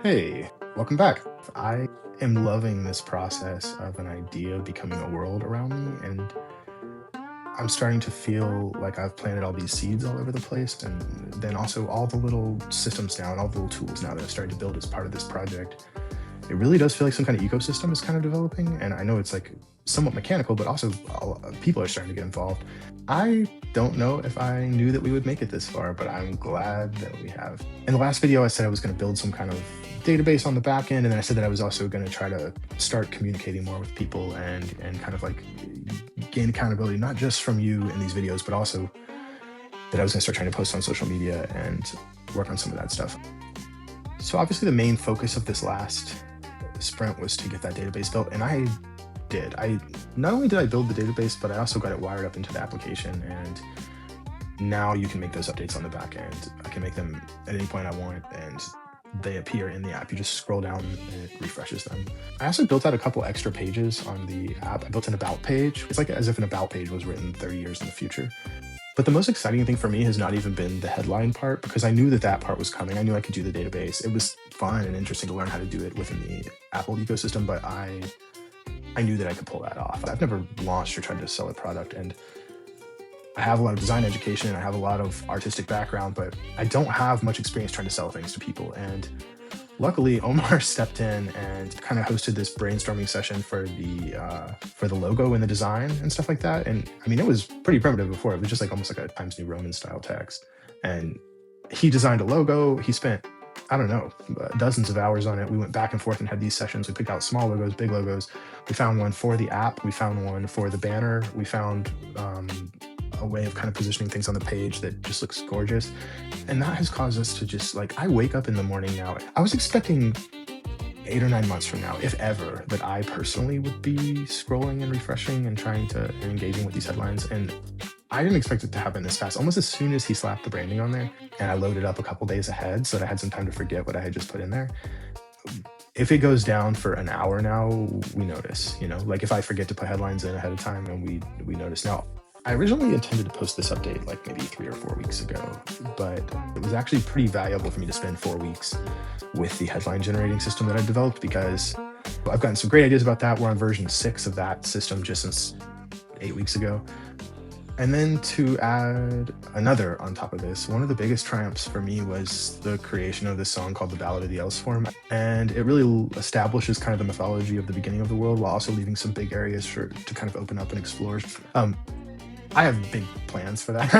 Hey, welcome back. I am loving this process of an idea becoming a world around me, and I'm starting to feel like I've planted all these seeds all over the place, and then also all the little systems now and all the little tools now that I've started to build as part of this project. It really does feel like some kind of ecosystem is kind of developing, and I know it's like somewhat mechanical, but also people are starting to get involved. I don't know if I knew that we would make it this far, but I'm glad that we have. In the last video, I said I was going to build some kind of database on the back end, and then I said that I was also going to try to start communicating more with people and kind of like gain accountability, not just from you in these videos, but also that I was going to start trying to post on social media and work on some of that stuff. So obviously the main focus of this last sprint was to get that database built, and I did. I not only did I build the database, but I also got it wired up into the application, and now you can make those updates on the back end. I can make them at any point I want, and they appear in the app. You just scroll down and it refreshes them. I also built out a couple extra pages on the app. I built an about page. It's like as if an about page was written 30 years in the future. But the most exciting thing for me has not even been the headline part, because I knew that that part was coming. I knew I could do the database. It was fun and interesting to learn how to do it within the Apple ecosystem, but I knew that I could pull that off. I've never launched or tried to sell a product, and I have a lot of design education and I have a lot of artistic background, but I don't have much experience trying to sell things to people. And luckily, Omar stepped in and kind of hosted this brainstorming session for the logo and the design and stuff like that. And I mean, it was pretty primitive before. It was just like almost like a Times New Roman style text. And he designed a logo. He spent, I don't know, dozens of hours on it. We went back and forth and had these sessions. We picked out small logos, big logos. We found one for the app. We found one for the banner. We found a way of kind of positioning things on the page that just looks gorgeous. And that has caused us to just like, I wake up in the morning now. I was expecting 8 or 9 months from now, if ever, that I personally would be scrolling and refreshing and trying to and engaging with these headlines. And I didn't expect it to happen this fast. Almost as soon as he slapped the branding on there and I loaded up a couple days ahead so that I had some time to forget what I had just put in there. If it goes down for an hour now, we notice, like if I forget to put headlines in ahead of time and we notice. Now, I originally intended to post this update like maybe 3 or 4 weeks ago, but it was actually pretty valuable for me to spend 4 weeks with the headline generating system that I developed, because I've gotten some great ideas about that. We're on version 6 of that system just since 8 weeks ago. And then to add another on top of this, one of the biggest triumphs for me was the creation of this song called The Ballad of the Elsform. And it really establishes kind of the mythology of the beginning of the world while also leaving some big areas to kind of open up and explore. I have big plans for that.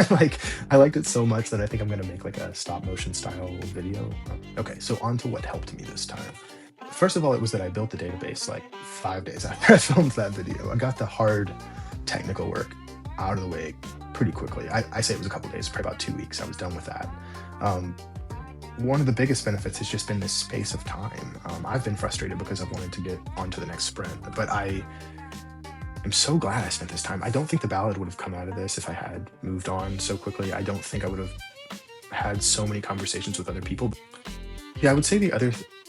I liked it so much that I think I'm gonna make like a stop motion style video. Okay, so on to what helped me this time. First of all, it was that I built the database like 5 days after I filmed that video. I got the hard technical work out of the way pretty quickly. I say it was a couple days, probably about 2 weeks. I was done with that. One of the biggest benefits has just been this space of time. I've been frustrated because I've wanted to get onto the next sprint, but I'm so glad I spent this time. I don't think the ballad would have come out of this if I had moved on so quickly. I don't think I would have had so many conversations with other people. Yeah, I would say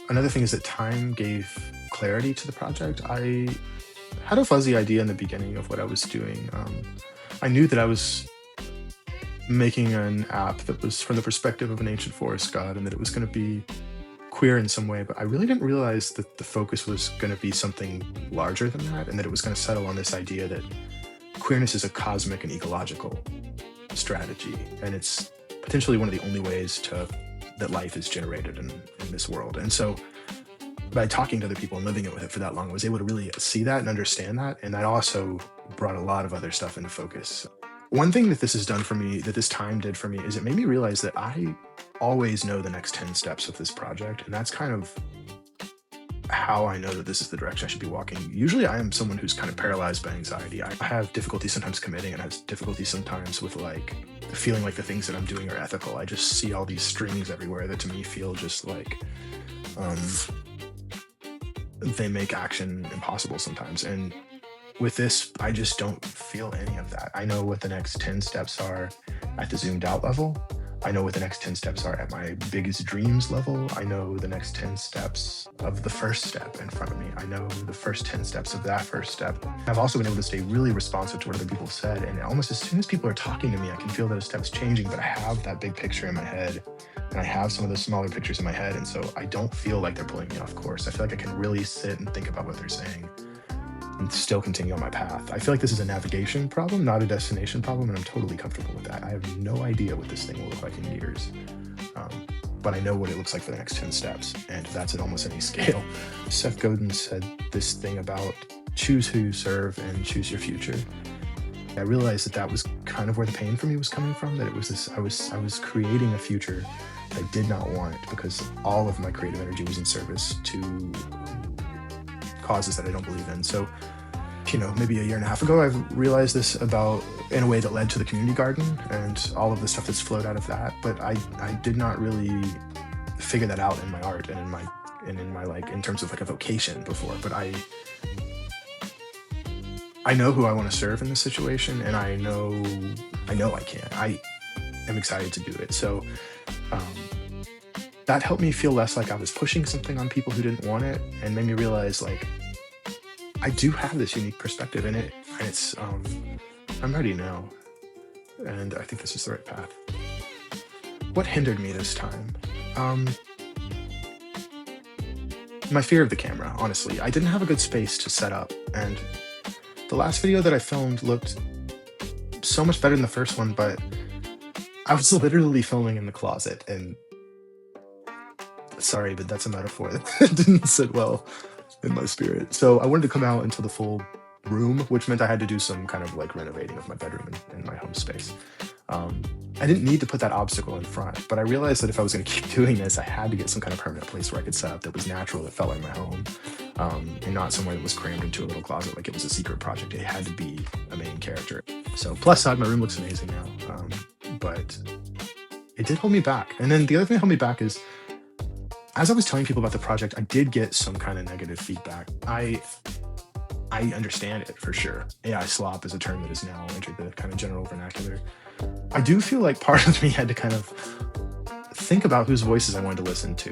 another thing is that time gave clarity to the project. I had a fuzzy idea in the beginning of what I was doing. I knew that I was making an app that was from the perspective of an ancient forest god and that it was going to be queer in some way, but I really didn't realize that the focus was going to be something larger than that, and that it was going to settle on this idea that queerness is a cosmic and ecological strategy, and it's potentially one of the only ways that life is generated in this world. And so by talking to other people and living it with it for that long, I was able to really see that and understand that, and that also brought a lot of other stuff into focus. One thing that this has done for me, that this time did for me, is it made me realize that I always know the next 10 steps of this project. And that's kind of how I know that this is the direction I should be walking. Usually I am someone who's kind of paralyzed by anxiety. I have difficulty sometimes committing, and I have difficulty sometimes with like feeling like the things that I'm doing are ethical. I just see all these strings everywhere that to me feel just like they make action impossible sometimes. And with this, I just don't feel any of that. I know what the next 10 steps are at the zoomed out level. I know what the next 10 steps are at my biggest dreams level. I know the next 10 steps of the first step in front of me. I know the first 10 steps of that first step. I've also been able to stay really responsive to what other people have said. And almost as soon as people are talking to me, I can feel those steps changing, but I have that big picture in my head and I have some of those smaller pictures in my head, and so I don't feel like they're pulling me off course. I feel like I can really sit and think about what they're saying and still continue on my path. I feel like this is a navigation problem, not a destination problem, and I'm totally comfortable with that. I have no idea what this thing will look like in years, but I know what it looks like for the next 10 steps, and that's at almost any scale. Seth Godin said this thing about choose who you serve and choose your future. I realized that that was kind of where the pain for me was coming from, that it was this, I was creating a future that I did not want because all of my creative energy was in service to causes that I don't believe in. So, maybe a year and a half ago, I've realized this in a way that led to the community garden and all of the stuff that's flowed out of that. But I did not really figure that out in my art and in my like, in terms of like a vocation before. But I know who I want to serve in this situation, and I know I can. I am excited to do it. So that helped me feel less like I was pushing something on people who didn't want it, and made me realize like I do have this unique perspective in it, and it's I'm ready now, and I think this is the right path. What hindered me this time? My fear of the camera, honestly. I didn't have a good space to set up, and the last video that I filmed looked so much better than the first one, but I was literally filming in the closet, and sorry, but that's a metaphor that didn't sit well in my spirit. So I wanted to come out into the full room, which meant I had to do some kind of like renovating of my bedroom and my home space. I didn't need to put that obstacle in front, but I realized that if I was going to keep doing this, I had to get some kind of permanent place where I could set up that was natural, that felt like my home, and not somewhere that was crammed into a little closet like it was a secret project. It had to be a main character. So plus side, my room looks amazing now, but it did hold me back. And then the other thing that held me back is, as I was telling people about the project, I did get some kind of negative feedback. I understand it for sure. AI slop is a term that has now entered the kind of general vernacular. I do feel like part of me had to kind of think about whose voices I wanted to listen to,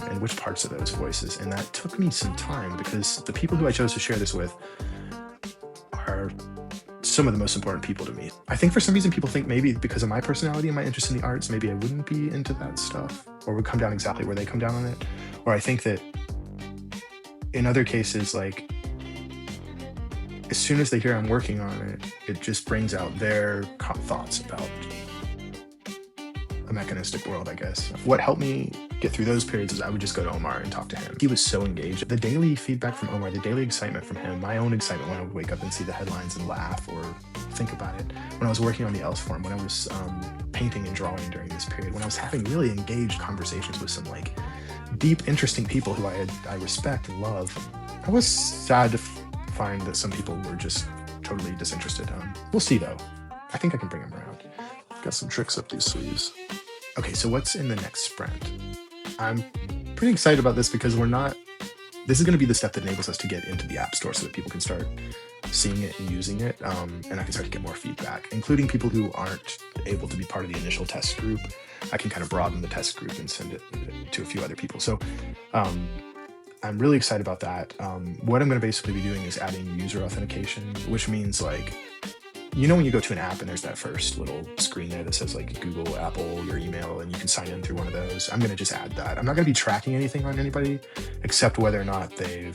and which parts of those voices. And that took me some time because the people who I chose to share this with are some of the most important people to me. I think for some reason people think maybe because of my personality and my interest in the arts, maybe I wouldn't be into that stuff or would come down exactly where they come down on it. Or I think that in other cases, like as soon as they hear I'm working on it, it just brings out their thoughts about a mechanistic world, I guess. What helped me get through those periods is I would just go to Omar and talk to him. He was so engaged. The daily feedback from Omar, the daily excitement from him, my own excitement when I would wake up and see the headlines and laugh or think about it. When I was working on the Else form, when I was painting and drawing during this period, when I was having really engaged conversations with some like deep, interesting people who I respect and love, I was sad to find that some people were just totally disinterested. We'll see though. I think I can bring them around. Got some tricks up these sleeves. Okay, so what's in the next sprint? I'm pretty excited about this because this is going to be the step that enables us to get into the App Store so that people can start seeing it and using it, and I can start to get more feedback, including people who aren't able to be part of the initial test group. I can kind of broaden the test group and send it to a few other people. So I'm really excited about that. What I'm going to basically be doing is adding user authentication, which means like, when you go to an app and there's that first little screen there that says like Google, Apple, your email, and you can sign in through one of those. I'm going to just add that. I'm not going to be tracking anything on anybody except whether or not they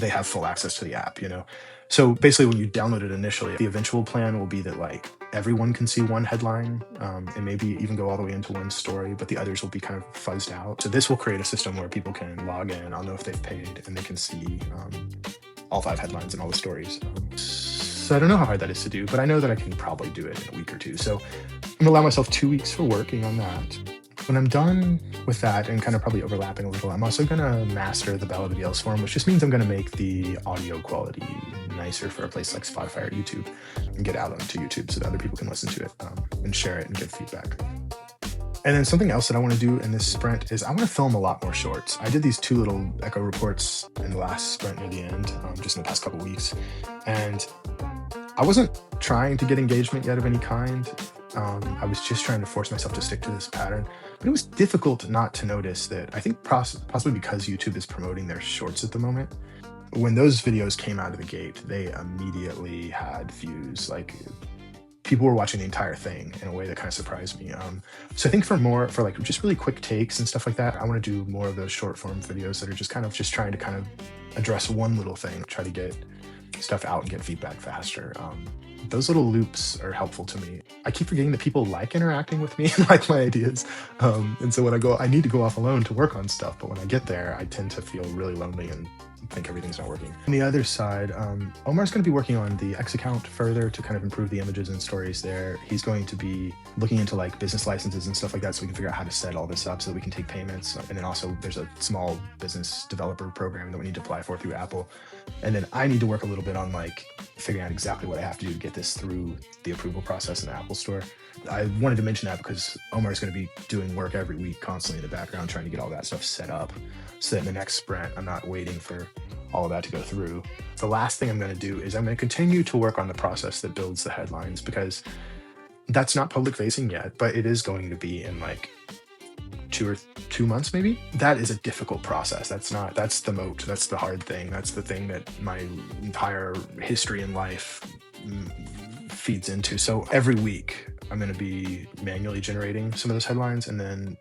have full access to the app, So basically when you download it initially, the eventual plan will be that like everyone can see one headline, and maybe even go all the way into one story, but the others will be kind of fuzzed out. So this will create a system where people can log in, I'll know if they've paid, and they can see all 5 headlines and all the stories. So I don't know how hard that is to do, but I know that I can probably do it in a week or two. So I'm gonna allow myself 2 weeks for working on that. When I'm done with that and kind of probably overlapping a little, I'm also gonna master the Ballad of the Else form, which just means I'm gonna make the audio quality nicer for a place like Spotify or YouTube and get out onto YouTube so that other people can listen to it and share it and give feedback. And then something else that I want to do in this sprint is I want to film a lot more shorts. I did these 2 little echo reports in the last sprint near the end, just in the past couple weeks. And I wasn't trying to get engagement yet of any kind. I was just trying to force myself to stick to this pattern. But it was difficult not to notice that, I think possibly because YouTube is promoting their shorts at the moment, when those videos came out of the gate, they immediately had views. Like people were watching the entire thing in a way that kind of surprised me. So I think for like just really quick takes and stuff like that, I want to do more of those short form videos that are just kind of just trying to kind of address one little thing, try to get stuff out and get feedback faster. Those little loops are helpful to me. I keep forgetting that people like interacting with me and like my ideas. And so when I go, I need to go off alone to work on stuff. But when I get there, I tend to feel really lonely and think everything's not working. On the other side, Omar's going to be working on the X account further to kind of improve the images and stories there. He's going to be looking into like business licenses and stuff like that so we can figure out how to set all this up so that we can take payments. And then also there's a small business developer program that we need to apply for through Apple. And then I need to work a little bit on like figuring out exactly what I have to do to get this through the approval process in the Apple Store. I wanted to mention that because Omar is going to be doing work every week constantly in the background trying to get all that stuff set up so that in the next sprint I'm not waiting for all of that to go through. The last thing I'm going to do is I'm going to continue to work on the process that builds the headlines, because that's not public facing yet, but it is going to be in like 2 months maybe. That is a difficult process. That's the moat. That's the hard thing. That's the thing that my entire history in life feeds into. So every week I'm going to be manually generating some of those headlines, and then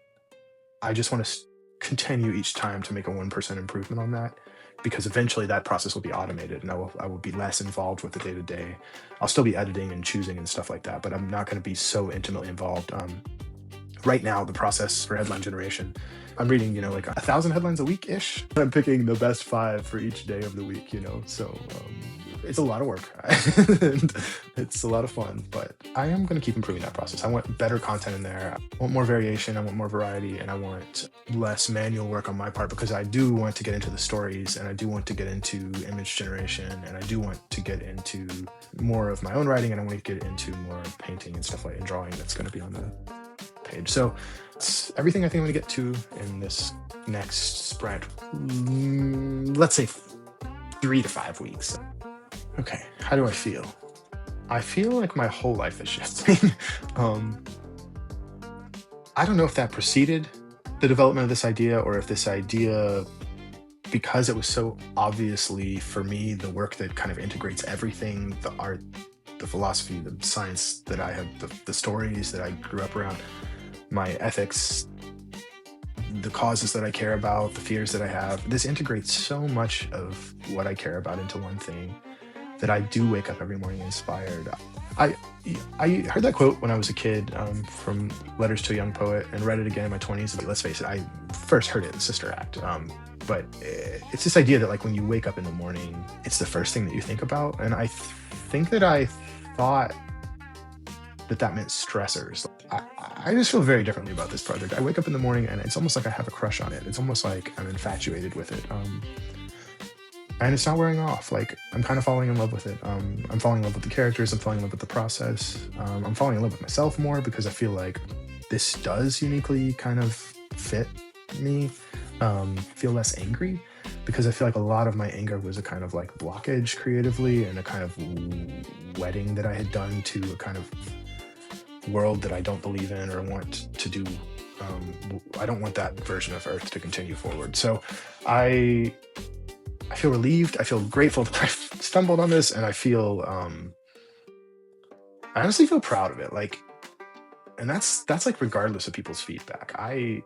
I just want to continue each time to make a 1% improvement on that, because eventually that process will be automated and I will be less involved with the day-to-day. I'll still be editing and choosing and stuff like that, but I'm not going to be so intimately involved. Right now, the process for headline generation, I'm reading, like 1,000 headlines a week-ish. I'm picking the best 5 for each day of the week, so it's a lot of work and it's a lot of fun, but I am going to keep improving that process. I want better content in there. I want more variation. I want more variety, and I want less manual work on my part, because I do want to get into the stories, and I do want to get into image generation, and I do want to get into more of my own writing, and I want to get into more painting and stuff like and drawing that's going to be on the page. So it's everything I think I'm going to get to in this next sprint. Let's say 3 to 5 weeks. Okay, how do I feel? I feel like my whole life is shifting. I don't know if that preceded the development of this idea, or if this idea, because it was so obviously for me the work that kind of integrates everything, the art, the philosophy, the science that I have, the stories that I grew up around, my ethics, the causes that I care about, the fears that I have. This integrates so much of what I care about into one thing that I do wake up every morning inspired. I heard that quote when I was a kid from Letters to a Young Poet, and read it again in my 20s. But let's face it, I first heard it in Sister Act. But it's this idea that like when you wake up in the morning, it's the first thing that you think about. And I think that I thought that meant stressors. I just feel very differently about this project. I wake up in the morning and it's almost like I have a crush on it. It's almost like I'm infatuated with it. And it's not wearing off. Like, I'm kind of falling in love with it. I'm falling in love with the characters. I'm falling in love with the process. I'm falling in love with myself more, because I feel like this does uniquely kind of fit me. Feel less angry, because I feel like a lot of my anger was a kind of like blockage creatively, and a kind of wedding that I had done to a kind of world that I don't believe in or want to do. I don't want that version of Earth to continue forward. So I feel relieved. I feel grateful that I stumbled on this, and I feel, I honestly feel proud of it. Like, and that's like regardless of people's feedback. I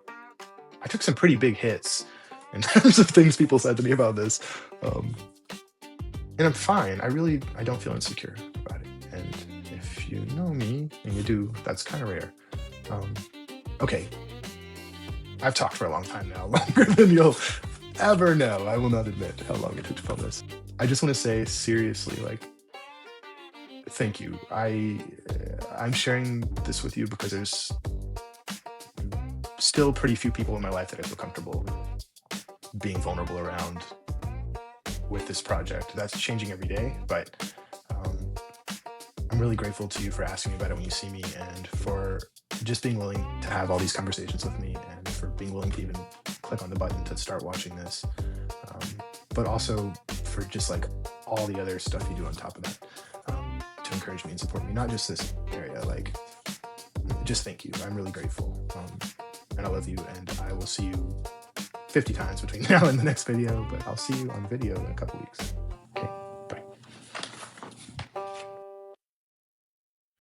took some pretty big hits in terms of things people said to me about this, and I'm fine. I don't feel insecure about it. And if you know me, and you do, that's kind of rare. Okay, I've talked for a long time now, longer than you'll ever know. I will not admit how long it took to film this. I just want to say seriously, like, thank you. I'm sharing this with you because there's still pretty few people in my life that I feel comfortable being vulnerable around with this project. That's changing every day, but I'm really grateful to you for asking me about it when you see me, and for just being willing to have all these conversations with me, and for being willing to even click on the button to start watching this, but also for just like all the other stuff you do on top of that, to encourage me and support me, not just this area. Like, just thank you. I'm really grateful, and I love you, and I will see you 50 times between now and the next video, but I'll see you on video in a couple weeks.